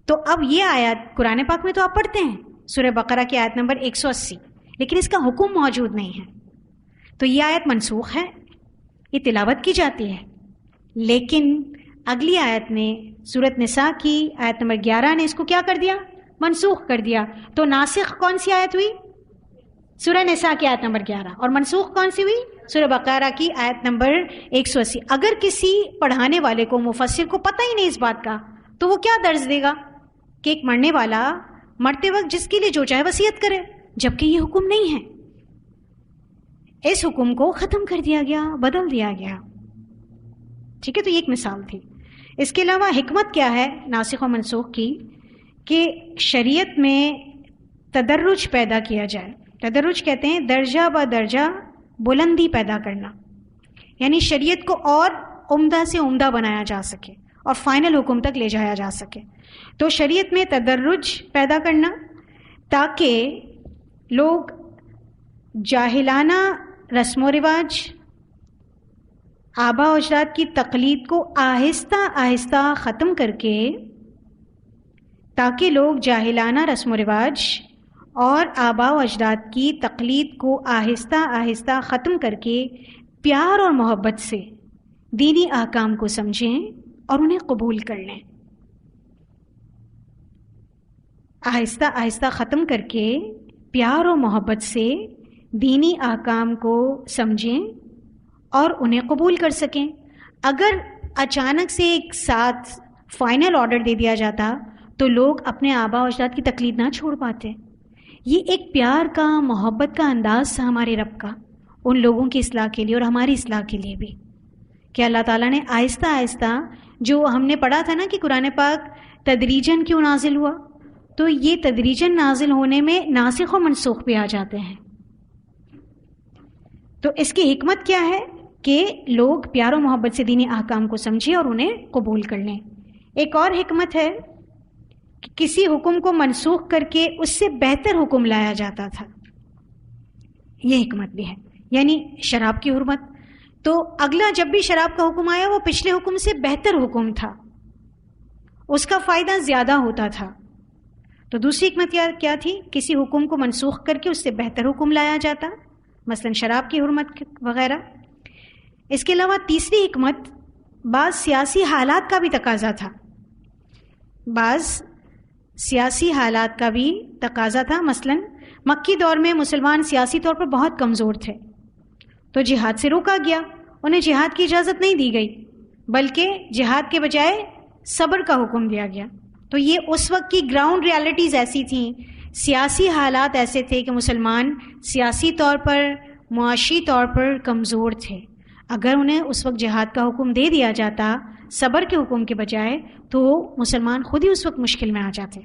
تو اب یہ آیت قرآن پاک میں تو آپ پڑھتے ہیں سورہ بقرہ کی آیت نمبر 180، لیکن اس کا حکم موجود نہیں ہے، تو یہ آیت منسوخ ہے، یہ تلاوت کی جاتی ہے، لیکن اگلی آیت نے سورۃ نساء کی آیت نمبر 11 نے اس کو کیا کر دیا؟ منسوخ کر دیا۔ تو ناسخ کون سی آیت ہوئی؟ سورہ نساء کی آیت نمبر 11، اور منسوخ کون سی ہوئی؟ سورہ بقرہ کی آیت نمبر 180۔ اگر کسی پڑھانے والے کو، مفسر کو پتہ ہی نہیں اس بات کا، تو وہ کیا درس دے گا کہ ایک مرنے والا مرتے وقت جس کے لیے جو چاہے وصیت کرے، جبکہ یہ حکم نہیں ہے۔ اس حکم کو ختم کر دیا گیا، بدل دیا گیا۔ ٹھیک ہے، تو یہ ایک مثال تھی۔ اس کے علاوہ حکمت کیا ہے ناسخ و منسوخ کی کہ شریعت میں تدرج پیدا کیا جائے۔ تدرج کہتے ہیں درجہ با درجہ بلندی پیدا کرنا، یعنی شریعت کو اور عمدہ سے عمدہ بنایا جا سکے اور فائنل حکم تک لے جایا جا سکے۔ تو شریعت میں تدرج پیدا کرنا تاکہ لوگ جاہلانہ رسم و رواج، آبا و اجداد کی تقلید کو آہستہ آہستہ ختم کر کے، تاکہ لوگ جاہلانہ رسم و رواج اور آبا و اجداد کی تقلید کو آہستہ آہستہ ختم کر کے پیار اور محبت سے دینی احکام کو سمجھیں اور انہیں قبول کر لیں۔ آہستہ آہستہ ختم کر کے پیار و محبت سے دینی احکام کو سمجھیں اور انہیں قبول کر سکیں۔ اگر اچانک سے ایک ساتھ فائنل آرڈر دے دیا جاتا تو لوگ اپنے آبا و اجداد کی تقلید نہ چھوڑ پاتے۔ یہ ایک پیار کا، محبت کا انداز تھا ہمارے رب کا ان لوگوں کی اصلاح کے لیے اور ہماری اصلاح کے لیے بھی، کہ اللہ تعالیٰ نے آہستہ آہستہ، جو ہم نے پڑھا تھا نا کہ قرآن پاک تدریجاً کیوں نازل ہوا، تو یہ تدریجاً نازل ہونے میں ناسخ و منسوخ بھی آ جاتے ہیں۔ تو اس کی حکمت کیا ہے کہ لوگ پیار و محبت سے دینی احکام کو سمجھیں اور انہیں قبول کر لیں۔ ایک اور حکمت ہے کہ کسی حکم کو منسوخ کر کے اس سے بہتر حکم لایا جاتا تھا، یہ حکمت بھی ہے۔ یعنی شراب کی حرمت، تو اگلا جب بھی شراب کا حکم آیا وہ پچھلے حکم سے بہتر حکم تھا، اس کا فائدہ زیادہ ہوتا تھا۔ تو دوسری حکمت کیا تھی؟ کسی حکم کو منسوخ کر کے اس سے بہتر حکم لایا جاتا، مثلا شراب کی حرمت وغیرہ۔ اس کے علاوہ تیسری حکمت بعض سیاسی حالات کا بھی تقاضا تھا، بعض سیاسی حالات کا بھی تقاضا تھا۔ مثلا مکی دور میں مسلمان سیاسی طور پر بہت کمزور تھے، تو جہاد سے روکا گیا، انہیں جہاد کی اجازت نہیں دی گئی، بلکہ جہاد کے بجائے صبر کا حکم دیا گیا۔ تو یہ اس وقت کی گراؤنڈ ریالٹیز ایسی تھیں، سیاسی حالات ایسے تھے کہ مسلمان سیاسی طور پر، معاشی طور پر کمزور تھے. اگر انہیں اس وقت جہاد کا حکم دے دیا جاتا صبر کے حکم کے بجائے تو مسلمان خود ہی اس وقت مشکل میں آ جاتے.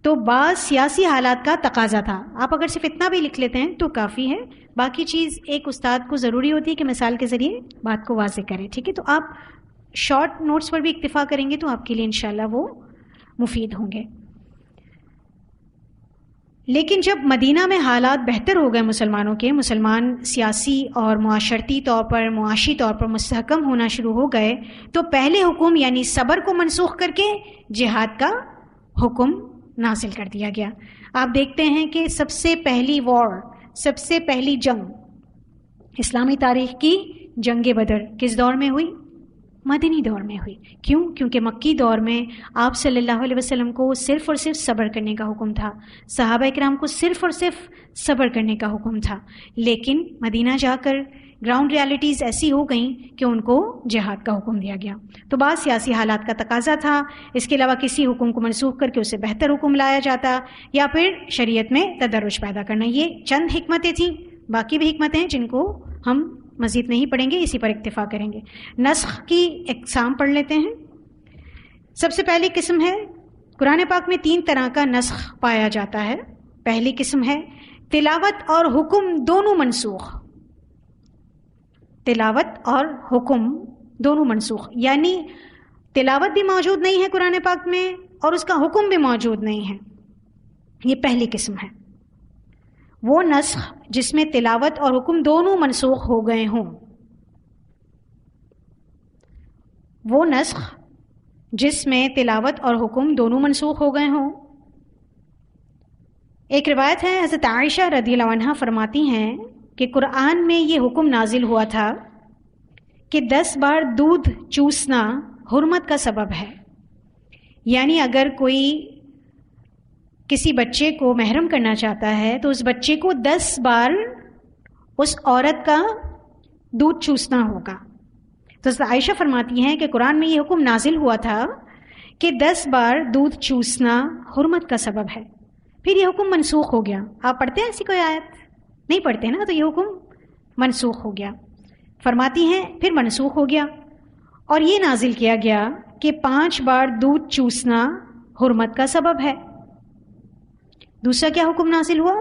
تو بعض سیاسی حالات کا تقاضا تھا. آپ اگر صرف اتنا بھی لکھ لیتے ہیں تو کافی ہے. باقی چیز ایک استاد کو ضروری ہوتی ہے کہ مثال کے ذریعے بات کو واضح کرے. ٹھیک ہے، تو آپ شارٹ نوٹس پر بھی اکتفا کریں گے تو آپ کے لیے انشاءاللہ وہ مفید ہوں گے. لیکن جب مدینہ میں حالات بہتر ہو گئے مسلمانوں کے، مسلمان سیاسی اور معاشرتی طور پر، معاشی طور پر مستحکم ہونا شروع ہو گئے، تو پہلے حکم یعنی صبر کو منسوخ کر کے جہاد کا حکم نازل کر دیا گیا. آپ دیکھتے ہیں کہ سب سے پہلی وار، سب سے پہلی جنگ اسلامی تاریخ کی جنگ بدر کس دور میں ہوئی؟ مدنی دور میں ہوئی. کیوں؟ کیونکہ مکی دور میں آپ صلی اللہ علیہ وسلم کو صرف اور صرف صبر کرنے کا حکم تھا، صحابہ کرام کو صرف اور صرف صبر کرنے کا حکم تھا. لیکن مدینہ جا کر گراؤنڈ ریالٹیز ایسی ہو گئیں کہ ان کو جہاد کا حکم دیا گیا. تو بعض سیاسی حالات کا تقاضا تھا. اس کے علاوہ کسی حکم کو منسوخ کر کے اسے بہتر حکم لایا جاتا، یا پھر شریعت میں تدرج پیدا کرنا. یہ چند حکمتیں تھیں، باقی بھی حکمتیں ہیں جن کو ہم مزید نہیں پڑھیں گے، اسی پر اکتفا کریں گے. نسخ کی اقسام پڑھ لیتے ہیں. سب سے پہلی قسم ہے، قرآن پاک میں 3 طرح کا نسخ پایا جاتا ہے. پہلی قسم ہے تلاوت اور حکم دونوں منسوخ. تلاوت اور حکم دونوں منسوخ، یعنی تلاوت بھی موجود نہیں ہے قرآن پاک میں اور اس کا حکم بھی موجود نہیں ہے. یہ پہلی قسم ہے. وہ نسخ جس میں تلاوت اور حکم دونوں منسوخ ہو گئے ہوں. وہ نسخ جس میں تلاوت اور حکم دونوں منسوخ ہو گئے ہوں. ایک روایت ہے، حضرت عائشہ رضی اللہ عنہا فرماتی ہیں کہ قرآن میں یہ حکم نازل ہوا تھا کہ 10 بار دودھ چوسنا حرمت کا سبب ہے. یعنی اگر کوئی کسی بچے کو محرم کرنا چاہتا ہے تو اس بچے کو 10 بار اس عورت کا دودھ چوسنا ہوگا. تو حضرت عائشہ فرماتی ہیں کہ قرآن میں یہ حکم نازل ہوا تھا کہ 10 بار دودھ چوسنا حرمت کا سبب ہے. پھر یہ حکم منسوخ ہو گیا. آپ پڑھتے ہیں ایسی کوئی آیت؟ نہیں پڑھتے نا، تو یہ حکم منسوخ ہو گیا. فرماتی ہیں پھر منسوخ ہو گیا اور یہ نازل کیا گیا کہ 5 بار دودھ چوسنا حرمت کا سبب ہے. دوسرا کیا حکم نازل ہوا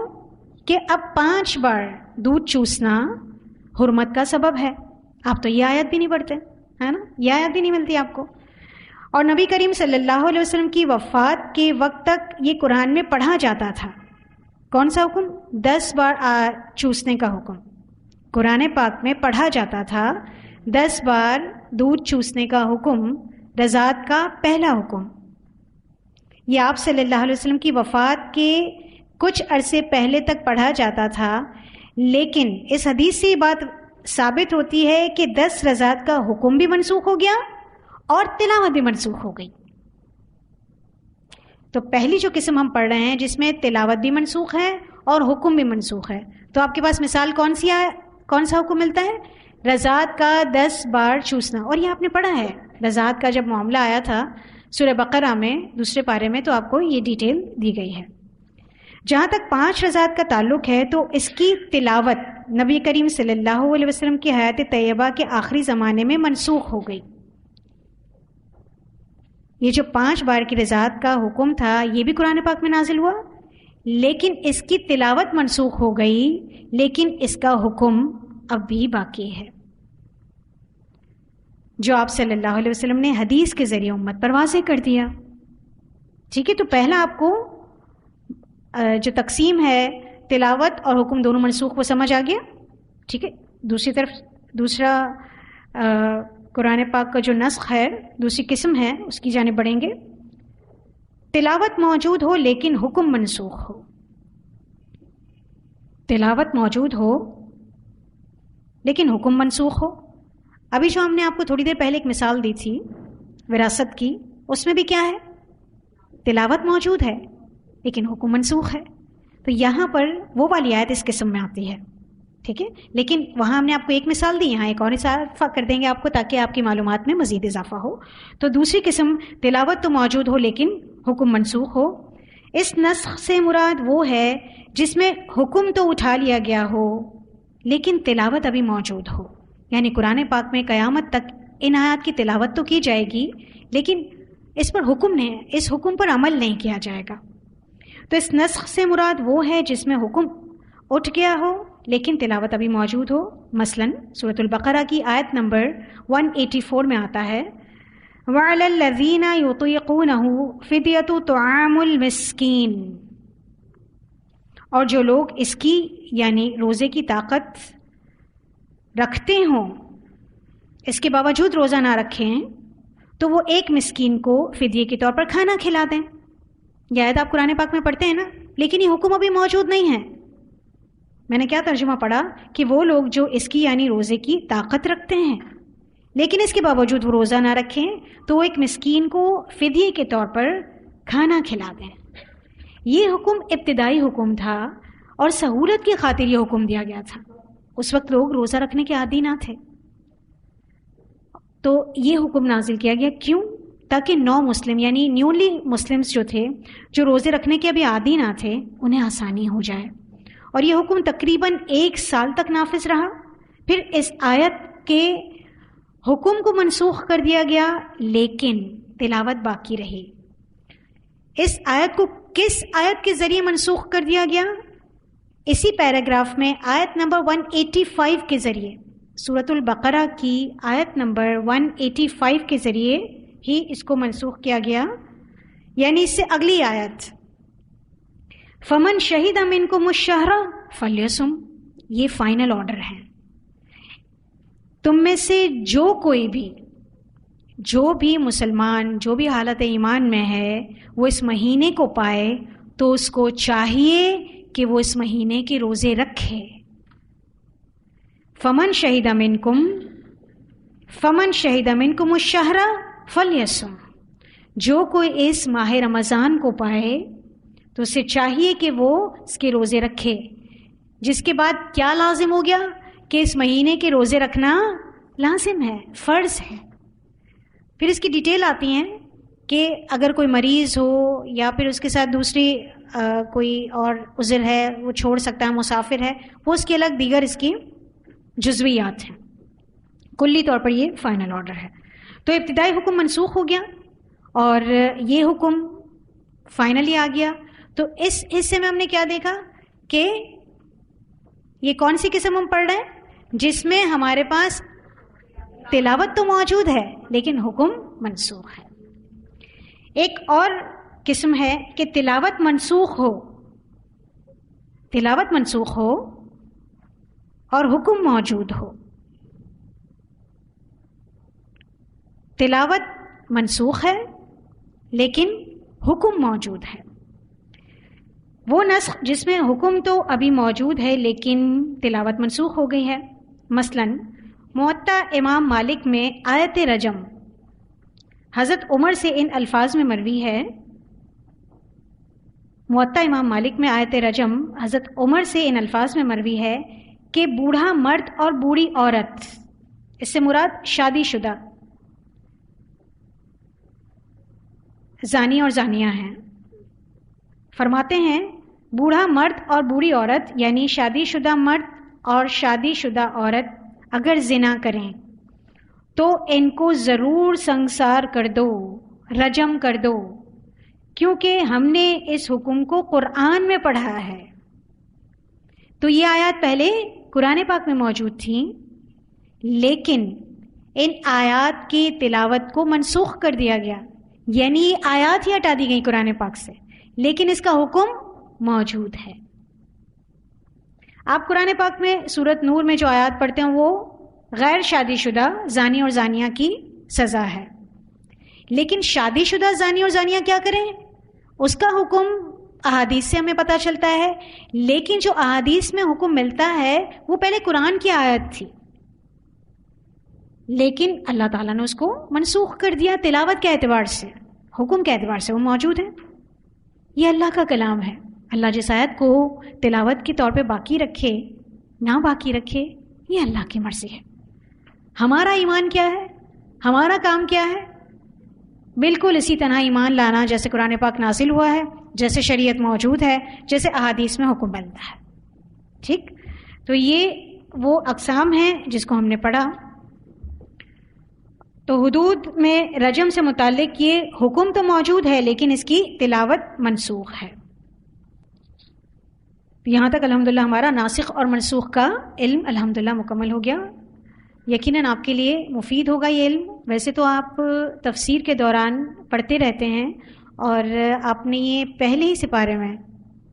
کہ اب 5 بار دودھ چوسنا حرمت کا سبب ہے. آپ تو یہ آیت بھی نہیں پڑھتے، ہے نا، یہ آیت بھی نہیں ملتی آپ کو. اور نبی کریم صلی اللہ علیہ وسلم کی وفات کے وقت تک یہ قرآن میں پڑھا جاتا تھا. کون سا حکم؟ 10 بار چوسنے کا حکم قرآن پاک میں پڑھا جاتا تھا. 10 بار دودھ چوسنے کا حکم رضاعت کا پہلا حکم. یہ آپ صلی اللہ علیہ وسلم کی وفات کے کچھ عرصے پہلے تک پڑھا جاتا تھا. لیکن اس حدیث سے یہ بات ثابت ہوتی ہے کہ 10 رضاعت کا حکم بھی منسوخ ہو گیا اور تلاوت بھی منسوخ ہو گئی. تو پہلی جو قسم ہم پڑھ رہے ہیں جس میں تلاوت بھی منسوخ ہے اور حکم بھی منسوخ ہے، تو آپ کے پاس مثال کون سا حکم ملتا ہے؟ رضاعت کا 10 بار چوسنا. اور یہ آپ نے پڑھا ہے، رضاعت کا جب معاملہ آیا تھا سورہ بقرہ میں دوسرے پارے میں، تو آپ کو یہ ڈیٹیل دی گئی ہے. جہاں تک 5 رضاعت کا تعلق ہے تو اس کی تلاوت نبی کریم صلی اللہ علیہ وسلم کی حیات طیبہ کے آخری زمانے میں منسوخ ہو گئی. یہ جو 5 بار کی رضاعت کا حکم تھا یہ بھی قرآن پاک میں نازل ہوا، لیکن اس کی تلاوت منسوخ ہو گئی، لیکن اس کا حکم اب بھی باقی ہے جو آپ صلی اللہ علیہ وسلم نے حدیث کے ذریعے امت پر واضح کر دیا. ٹھیک ہے، تو پہلا آپ کو جو تقسیم ہے تلاوت اور حکم دونوں منسوخ وہ سمجھ آ گیا. ٹھیک ہے، دوسری طرف دوسرا قرآن پاک کا جو نسخ ہے، دوسری قسم ہے، اس کی جانب بڑھیں گے. تلاوت موجود ہو لیکن حکم منسوخ ہو. تلاوت موجود ہو لیکن حکم منسوخ ہو. ابھی جو ہم نے آپ کو تھوڑی دیر پہلے ایک مثال دی تھی وراثت کی، اس میں بھی کیا ہے؟ تلاوت موجود ہے لیکن حکم منسوخ ہے. تو یہاں پر وہ والی آیت اس قسم میں آتی ہے. ٹھیک ہے، لیکن وہاں ہم نے آپ کو ایک مثال دی، یہاں ایک اور اضافہ کر دیں گے آپ کو تاکہ آپ کی معلومات میں مزید اضافہ ہو. تو دوسری قسم تلاوت تو موجود ہو لیکن حکم منسوخ ہو. اس نسخ سے مراد وہ ہے جس میں حکم تو اٹھا لیا گیا ہو لیکن تلاوت ابھی موجود ہو. یعنی قرآن پاک میں قیامت تک ان آیات کی تلاوت تو کی جائے گی لیکن اس پر حکم نہیں، اس حکم پر عمل نہیں کیا جائے گا. تو اس نسخ سے مراد وہ ہے جس میں حکم اٹھ گیا ہو لیکن تلاوت ابھی موجود ہو. مثلا سورۃ البقرہ کی آیت نمبر 184 میں آتا ہے وَعَلَى الَّذِينَ يُطِيقُونَهُ فِدْيَةُ طَعَامُ الْمِسْكِينِ، اور جو لوگ اس کی یعنی روزے کی طاقت رکھتے ہوں اس کے باوجود روزہ نہ رکھیں تو وہ ایک مسکین کو فدیے کے طور پر کھانا کھلا دیں. یہ آیت آپ قرآن پاک میں پڑھتے ہیں نا، لیکن یہ حکم ابھی موجود نہیں ہے. میں نے کیا ترجمہ پڑھا کہ وہ لوگ جو اس کی یعنی روزے کی طاقت رکھتے ہیں لیکن اس کے باوجود وہ روزہ نہ رکھیں تو وہ ایک مسکین کو فدیے کے طور پر کھانا کھلا دیں. یہ حکم ابتدائی حکم تھا اور سہولت کی خاطر یہ حکم دیا گیا تھا. اس وقت لوگ روزہ رکھنے کے عادی نہ تھے تو یہ حکم نازل کیا گیا. کیوں؟ تاکہ نو مسلم یعنی نیولی مسلمز جو تھے، جو روزے رکھنے کے ابھی عادی نہ تھے، انہیں آسانی ہو جائے. اور یہ حکم تقریباً 1 سال تک نافذ رہا. پھر اس آیت کے حکم کو منسوخ کر دیا گیا لیکن تلاوت باقی رہی. اس آیت کو کس آیت کے ذریعے منسوخ کر دیا گیا؟ اسی پیراگراف میں آیت نمبر 185 کے ذریعے، سورۃ البقرہ کی آیت نمبر 185 کے ذریعے ہی اس کو منسوخ کیا گیا. یعنی اس سے اگلی آیت فمن شہد منکم الشہر فلیصم، یہ فائنل آرڈر ہے. تم میں سے جو کوئی بھی، جو بھی مسلمان جو بھی حالت ایمان میں ہے وہ اس مہینے کو پائے تو اس کو چاہیے کہ وہ اس مہینے کے روزے رکھے. فمن شہد منکم الشہر فلیصم، جو کوئی اس ماہ رمضان کو پائے تو اسے چاہیے کہ وہ اس کے روزے رکھے. جس کے بعد کیا لازم ہو گیا کہ اس مہینے کے روزے رکھنا لازم ہے، فرض ہے. پھر اس کی ڈیٹیل آتی ہیں کہ اگر کوئی مریض ہو یا پھر اس کے ساتھ دوسری کوئی اور عذر ہے وہ چھوڑ سکتا ہے، مسافر ہے، وہ اس کے الگ دیگر اس کی جزویات ہیں. کلی طور پر یہ فائنل آرڈر ہے. تو ابتدائی حکم منسوخ ہو گیا اور یہ حکم فائنلی آ گیا. تو اس حصے میں ہم نے کیا دیکھا کہ یہ کون سی قسم ہم پڑھ رہے ہیں جس میں ہمارے پاس تلاوت تو موجود ہے لیکن حکم منسوخ ہے. ایک اور قسم ہے کہ تلاوت منسوخ ہو اور حکم موجود ہو. تلاوت منسوخ ہے لیکن حکم موجود ہے. وہ نسخ جس میں حکم تو ابھی موجود ہے لیکن تلاوت منسوخ ہو گئی ہے. مثلا موطا امام مالک میں آیت رجم حضرت عمر سے ان الفاظ میں مروی ہے. موطا امام مالک میں آیت رجم حضرت عمر سے ان الفاظ میں مروی ہے کہ بوڑھا مرد اور بوڑھی عورت، اس سے مراد شادی شدہ زانی اور زانیہ ہیں. فرماتے ہیں بوڑھا مرد اور بوڑھی عورت یعنی شادی شدہ مرد اور شادی شدہ عورت اگر زنا کریں تو ان کو ضرور سنگسار کر دو، رجم کر دو، کیونکہ ہم نے اس حکم کو قرآن میں پڑھا ہے. تو یہ آیات پہلے قرآن پاک میں موجود تھیں لیکن ان آیات کی تلاوت کو منسوخ کر دیا گیا. یعنی آیات ہی ہٹا دی گئی قرآن پاک سے لیکن اس کا حکم موجود ہے. آپ قرآن پاک میں سورۃ نور میں جو آیات پڑھتے ہیں وہ غیر شادی شدہ زانی اور زانیہ کی سزا ہے، لیکن شادی شدہ زانی اور زانیہ کیا کریں اس کا حکم احادیث سے ہمیں پتہ چلتا ہے. لیکن جو احادیث میں حکم ملتا ہے وہ پہلے قرآن کی آیت تھی لیکن اللہ تعالیٰ نے اس کو منسوخ کر دیا. تلاوت کے اعتبار سے، حکم کے اعتبار سے وہ موجود ہے. یہ اللہ کا کلام ہے. اللہ جس آیت کو تلاوت کے طور پہ باقی رکھے نہ باقی رکھے یہ اللہ کی مرضی ہے. ہمارا ایمان کیا ہے، ہمارا کام کیا ہے؟ بالکل اسی طرح ایمان لانا جیسے قرآن پاک نازل ہوا ہے جیسے شریعت موجود ہے، جیسے احادیث میں حکم بنتا ہے. ٹھیک، تو یہ وہ اقسام ہیں جس کو ہم نے پڑھا. تو حدود میں رجم سے متعلق یہ حکم تو موجود ہے لیکن اس کی تلاوت منسوخ ہے. یہاں تک الحمدللہ ہمارا ناسخ اور منسوخ کا علم الحمدللہ مکمل ہو گیا. یقیناً آپ کے لیے مفید ہوگا یہ علم. ویسے تو آپ تفسیر کے دوران پڑھتے رہتے ہیں اور آپ نے یہ پہلے ہی سپارے میں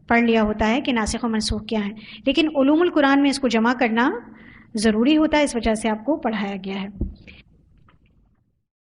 پڑھ لیا ہوتا ہے کہ ناسخ و منسوخ کیا ہے، لیکن علوم القرآن میں اس کو جمع کرنا ضروری ہوتا ہے، اس وجہ سے آپ کو پڑھایا گیا ہے.